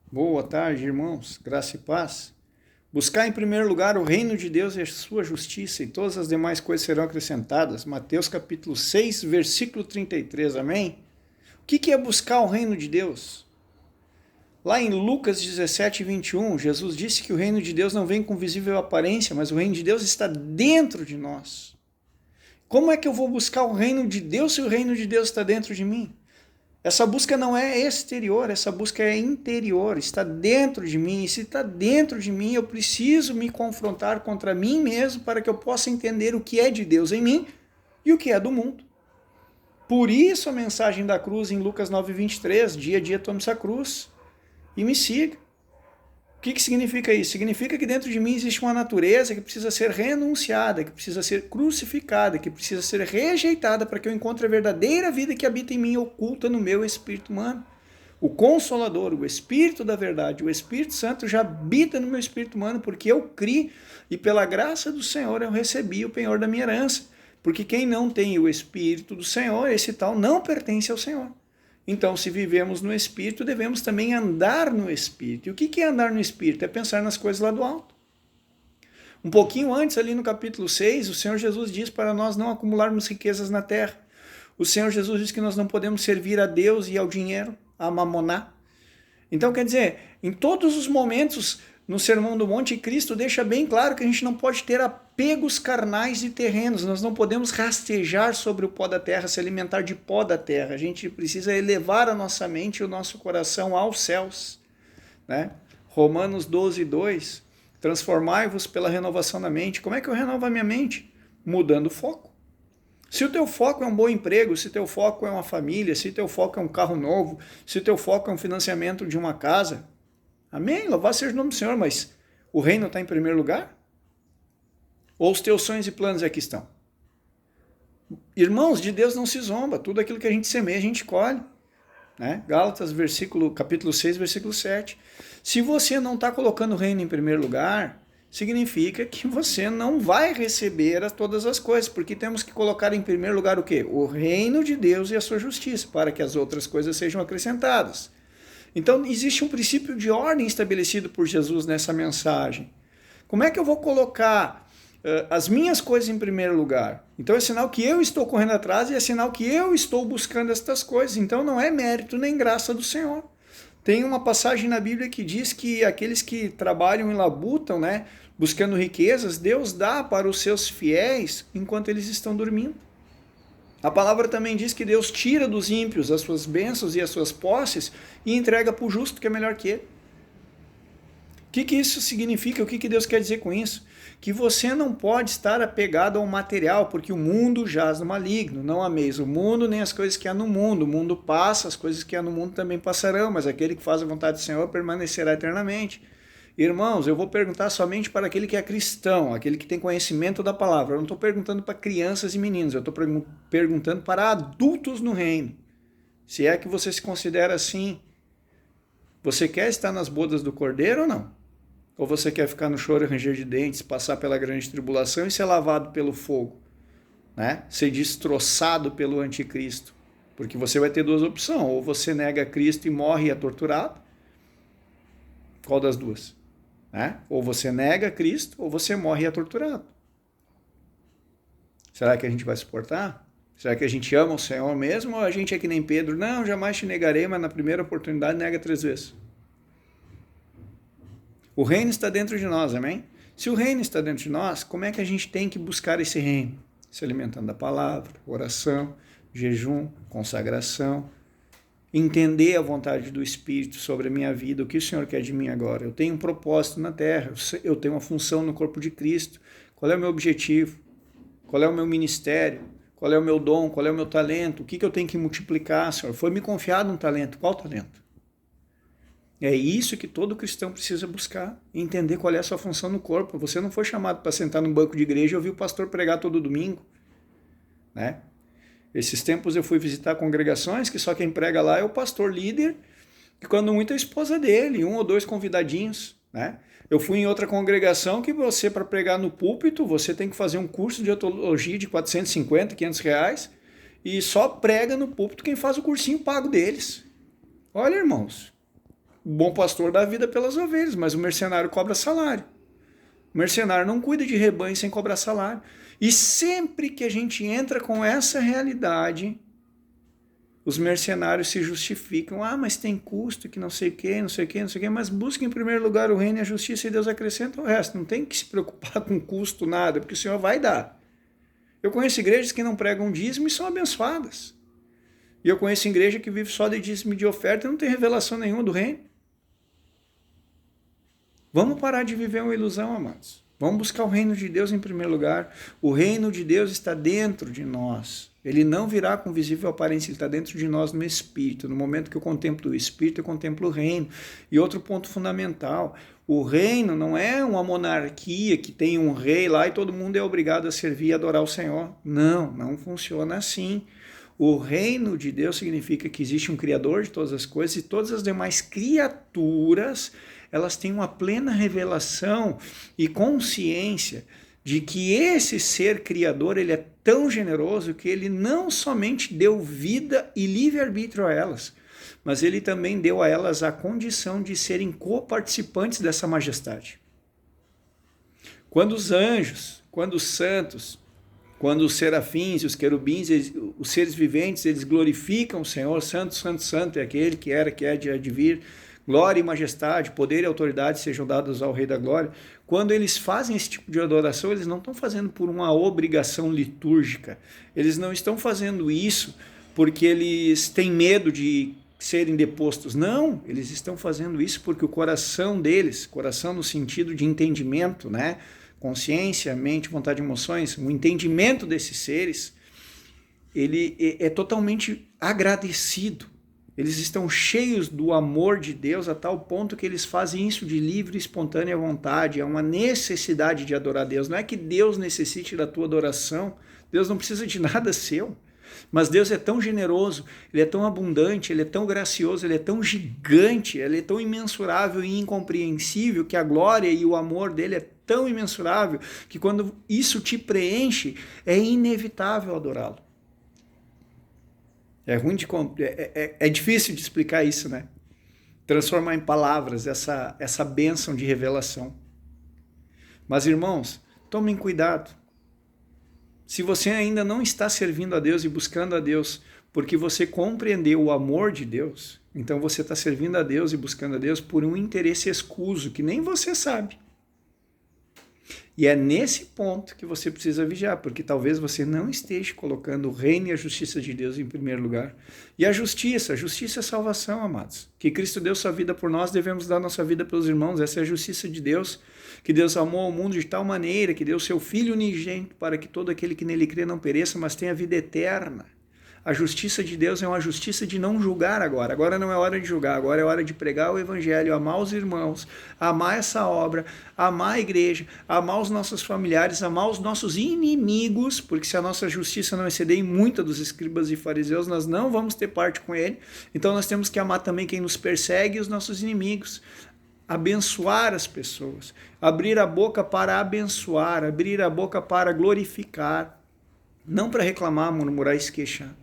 Boa tarde, irmãos. Graça e paz. Buscar em primeiro lugar o reino de Deus e a sua justiça, e todas as demais coisas serão acrescentadas. Mateus capítulo 6, versículo 33. Amém? O que é buscar o reino de Deus? Lá em Lucas 17, 21, Jesus disse que o reino de Deus não vem com visível aparência, mas o reino de Deus está dentro de nós. Como é que eu vou buscar o reino de Deus se o reino de Deus está dentro de mim? Essa busca não é exterior, essa busca é interior, está dentro de mim. E se está dentro de mim, eu preciso me confrontar contra mim mesmo para que eu possa entender o que é de Deus em mim e o que é do mundo. Por isso a mensagem da cruz em Lucas 9:23, dia a dia tome essa cruz e me siga. O que significa isso? Significa que dentro de mim existe uma natureza que precisa ser renunciada, que precisa ser crucificada, que precisa ser rejeitada para que eu encontre a verdadeira vida que habita em mim, oculta no meu espírito humano. O Consolador, o Espírito da verdade, o Espírito Santo já habita no meu espírito humano porque eu criei e pela graça do Senhor eu recebi o penhor da minha herança. Porque quem não tem o Espírito do Senhor, esse tal não pertence ao Senhor. Então, se vivemos no Espírito, devemos também andar no Espírito. E o que é andar no Espírito? É pensar nas coisas lá do alto. Um pouquinho antes, ali no capítulo 6, o Senhor Jesus diz para nós não acumularmos riquezas na terra. O Senhor Jesus diz que nós não podemos servir a Deus e ao dinheiro, a mamoná. Então, quer dizer, em todos os momentos, no Sermão do Monte, Cristo deixa bem claro que a gente não pode ter apegos carnais e terrenos, nós não podemos rastejar sobre o pó da terra, se alimentar de pó da terra. A gente precisa elevar a nossa mente e o nosso coração aos céus. Né? Romanos 12:2, transformai-vos pela renovação da mente. Como é que eu renovo a minha mente? Mudando o foco. Se o teu foco é um bom emprego, se o teu foco é uma família, se o teu foco é um carro novo, se o teu foco é um financiamento de uma casa, amém, louvado seja o nome do Senhor, mas o reino está em primeiro lugar? Ou os teus sonhos e planos aqui estão? Irmãos, de Deus não se zomba, tudo aquilo que a gente semeia, a gente colhe. Né? Gálatas, capítulo 6, versículo 7. Se você não está colocando o reino em primeiro lugar, significa que você não vai receber todas as coisas, porque temos que colocar em primeiro lugar o quê? O reino de Deus e a sua justiça, para que as outras coisas sejam acrescentadas. Então, existe um princípio de ordem estabelecido por Jesus nessa mensagem. Como é que eu vou colocar as minhas coisas em primeiro lugar? Então, é sinal que eu estou correndo atrás e é sinal que eu estou buscando estas coisas. Então, não é mérito nem graça do Senhor. Tem uma passagem na Bíblia que diz que aqueles que trabalham e labutam, né, buscando riquezas, Deus dá para os seus fiéis enquanto eles estão dormindo. A palavra também diz que Deus tira dos ímpios as suas bênçãos e as suas posses e entrega para o justo, que é melhor que ele. O que isso significa? O que Deus quer dizer com isso? Que você não pode estar apegado ao material, porque o mundo jaz no maligno. Não ameis o mundo, nem as coisas que há no mundo. O mundo passa, as coisas que há no mundo também passarão, mas aquele que faz a vontade do Senhor permanecerá eternamente. Irmãos, eu vou perguntar somente para aquele que é cristão, aquele que tem conhecimento da palavra. Eu não estou perguntando para crianças e meninos, eu estou perguntando para adultos no reino. Se é que você se considera assim, você quer estar nas bodas do Cordeiro ou não? Ou você quer ficar no choro e ranger de dentes, passar pela grande tribulação e ser lavado pelo fogo, né? Ser destroçado pelo anticristo? Porque você vai ter duas opções, ou você nega Cristo e morre e é torturado. Qual das duas? Né? Ou você nega Cristo, ou você morre e é torturado. Será que a gente vai suportar? Será que a gente ama o Senhor mesmo, ou a gente é que nem Pedro? Não, jamais te negarei, mas na primeira oportunidade nega 3 vezes. O reino está dentro de nós, amém? Se o reino está dentro de nós, como é que a gente tem que buscar esse reino? Se alimentando da palavra, oração, jejum, consagração, entender a vontade do Espírito sobre a minha vida, o que o Senhor quer de mim agora. Eu tenho um propósito na terra, eu tenho uma função no corpo de Cristo. Qual é o meu objetivo? Qual é o meu ministério? Qual é o meu dom? Qual é o meu talento? O que eu tenho que multiplicar, Senhor? Foi me confiado um talento. Qual talento? É isso que todo cristão precisa buscar, entender qual é a sua função no corpo. Você não foi chamado para sentar num banco de igreja e ouvir o pastor pregar todo domingo, né? Esses tempos eu fui visitar congregações que só quem prega lá é o pastor líder, e quando muito a esposa dele, 1 ou 2 convidadinhos, né? Eu fui em outra congregação que você, para pregar no púlpito, você tem que fazer um curso de teologia de 450, 500 reais, e só prega no púlpito quem faz o cursinho pago deles. Olha, irmãos, bom pastor dá a vida pelas ovelhas, mas o mercenário cobra salário. O mercenário não cuida de rebanho sem cobrar salário. E sempre que a gente entra com essa realidade, os mercenários se justificam. Ah, mas tem custo, que não sei o quê, não sei o quê, não sei o quê. Mas busca em primeiro lugar o reino e a justiça e Deus acrescenta o resto. Não tem que se preocupar com custo, nada, porque o Senhor vai dar. Eu conheço igrejas que não pregam dízimo e são abençoadas. E eu conheço igreja que vive só de dízimo e de oferta e não tem revelação nenhuma do reino. Vamos parar de viver uma ilusão, amados. Vamos buscar o reino de Deus em primeiro lugar. O reino de Deus está dentro de nós. Ele não virá com visível aparência, ele está dentro de nós no Espírito. No momento que eu contemplo o Espírito, eu contemplo o reino. E outro ponto fundamental, o reino não é uma monarquia que tem um rei lá e todo mundo é obrigado a servir e adorar o Senhor. Não, não funciona assim. O reino de Deus significa que existe um Criador de todas as coisas e todas as demais criaturas, elas têm uma plena revelação e consciência de que esse ser criador, ele é tão generoso que ele não somente deu vida e livre-arbítrio a elas, mas ele também deu a elas a condição de serem coparticipantes dessa majestade. Quando os anjos, quando os santos, quando os serafins e os querubins, os seres viventes, eles glorificam o Senhor, santo, santo, santo é aquele que era, que é, de há de vir, glória e majestade, poder e autoridade sejam dados ao Rei da Glória. Quando eles fazem esse tipo de adoração, eles não estão fazendo por uma obrigação litúrgica. Eles não estão fazendo isso porque eles têm medo de serem depostos. Não, eles estão fazendo isso porque o coração deles, coração no sentido de entendimento, né? Consciência, mente, vontade e emoções, o entendimento desses seres, ele é totalmente agradecido. Eles estão cheios do amor de Deus a tal ponto que eles fazem isso de livre e espontânea vontade. É uma necessidade de adorar a Deus. Não é que Deus necessite da tua adoração. Deus não precisa de nada seu. Mas Deus é tão generoso, Ele é tão abundante, Ele é tão gracioso, Ele é tão gigante, Ele é tão imensurável e incompreensível que a glória e o amor dEle é tão imensurável que quando isso te preenche, é inevitável adorá-lo. É difícil de explicar isso, né? Transformar em palavras essa bênção de revelação. Mas, irmãos, tomem cuidado. Se você ainda não está servindo a Deus e buscando a Deus porque você compreendeu o amor de Deus, então você está servindo a Deus e buscando a Deus por um interesse escuso que nem você sabe. E é nesse ponto que você precisa vigiar, porque talvez você não esteja colocando o reino e a justiça de Deus em primeiro lugar. E a justiça é salvação, amados. Que Cristo deu sua vida por nós, devemos dar nossa vida pelos irmãos. Essa é a justiça de Deus, que Deus amou o mundo de tal maneira que deu seu Filho unigênito para que todo aquele que nele crê não pereça, mas tenha vida eterna. A justiça de Deus é uma justiça de não julgar agora. Agora não é hora de julgar, agora é hora de pregar o evangelho, amar os irmãos, amar essa obra, amar a igreja, amar os nossos familiares, amar os nossos inimigos, porque se a nossa justiça não exceder em muita dos escribas e fariseus, nós não vamos ter parte com ele. Então nós temos que amar também quem nos persegue e os nossos inimigos. Abençoar as pessoas, abrir a boca para abençoar, abrir a boca para glorificar, não para reclamar, murmurar e se queixar.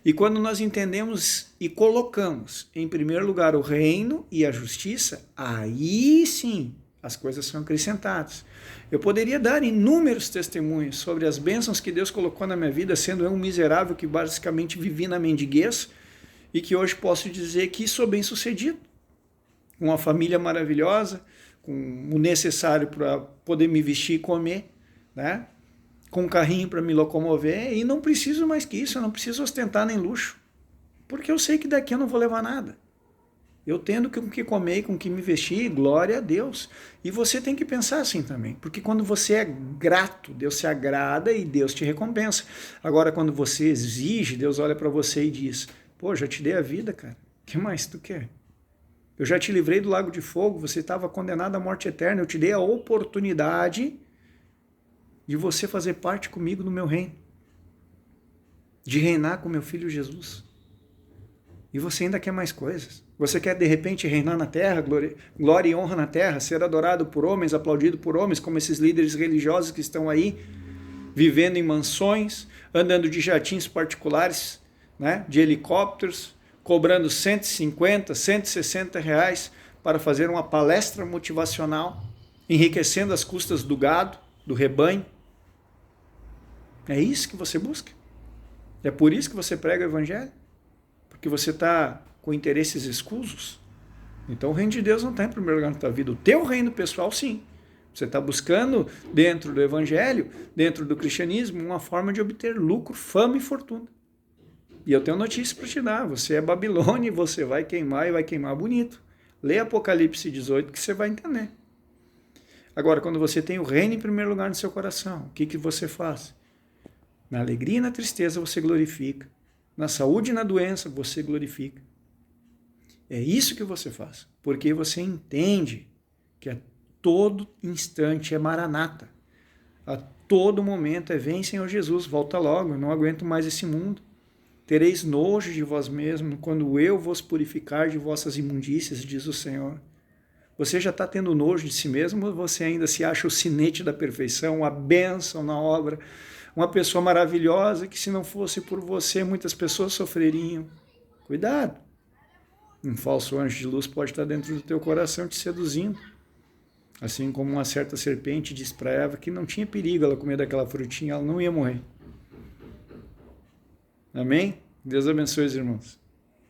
E quando nós entendemos e colocamos em primeiro lugar o reino e a justiça, aí sim as coisas são acrescentadas. Eu poderia dar inúmeros testemunhos sobre as bênçãos que Deus colocou na minha vida, sendo eu um miserável que basicamente vivi na mendiguez e que hoje posso dizer que sou bem sucedido, com uma família maravilhosa, com o necessário para poder me vestir e comer, né? Com um carrinho para me locomover, e não preciso mais que isso, eu não preciso ostentar nem luxo, porque eu sei que daqui eu não vou levar nada. Eu tendo com o que comer, com o que me vestir, glória a Deus. E você tem que pensar assim também, porque quando você é grato, Deus se agrada e Deus te recompensa. Agora, quando você exige, Deus olha para você e diz, pô, já te dei a vida, cara, o que mais tu quer? Eu já te livrei do lago de fogo, você estava condenado à morte eterna, eu te dei a oportunidade de você fazer parte comigo no meu reino, de reinar com meu filho Jesus. E você ainda quer mais coisas. Você quer de repente reinar na terra, glória e honra na terra, ser adorado por homens, aplaudido por homens, como esses líderes religiosos que estão aí, vivendo em mansões, andando de jatinhos particulares, né, de helicópteros, cobrando 150, 160 reais para fazer uma palestra motivacional, enriquecendo as custas do gado, do rebanho. É isso que você busca? É por isso que você prega o evangelho? Porque você está com interesses escusos? Então o reino de Deus não está em primeiro lugar na tua vida. O teu reino pessoal, sim. Você está buscando, dentro do evangelho, dentro do cristianismo, uma forma de obter lucro, fama e fortuna. E eu tenho notícia para te dar. Você é Babilônia e você vai queimar e vai queimar bonito. Lê Apocalipse 18 que você vai entender. Agora, quando você tem o reino em primeiro lugar no seu coração, o que você faz? Na alegria e na tristeza você glorifica. Na saúde e na doença você glorifica. É isso que você faz. Porque você entende que a todo instante é Maranata. A todo momento é vem, Senhor Jesus, volta logo, eu não aguento mais esse mundo. Tereis nojo de vós mesmos quando eu vos purificar de vossas imundícias, diz o Senhor. Você já está tendo nojo de si mesmo ou você ainda se acha o sinete da perfeição, a bênção na obra, uma pessoa maravilhosa que se não fosse por você muitas pessoas sofreriam? Cuidado! Um falso anjo de luz pode estar dentro do teu coração te seduzindo. Assim como uma certa serpente disse para Eva que não tinha perigo ela comer daquela frutinha, ela não ia morrer. Amém? Deus abençoe os irmãos.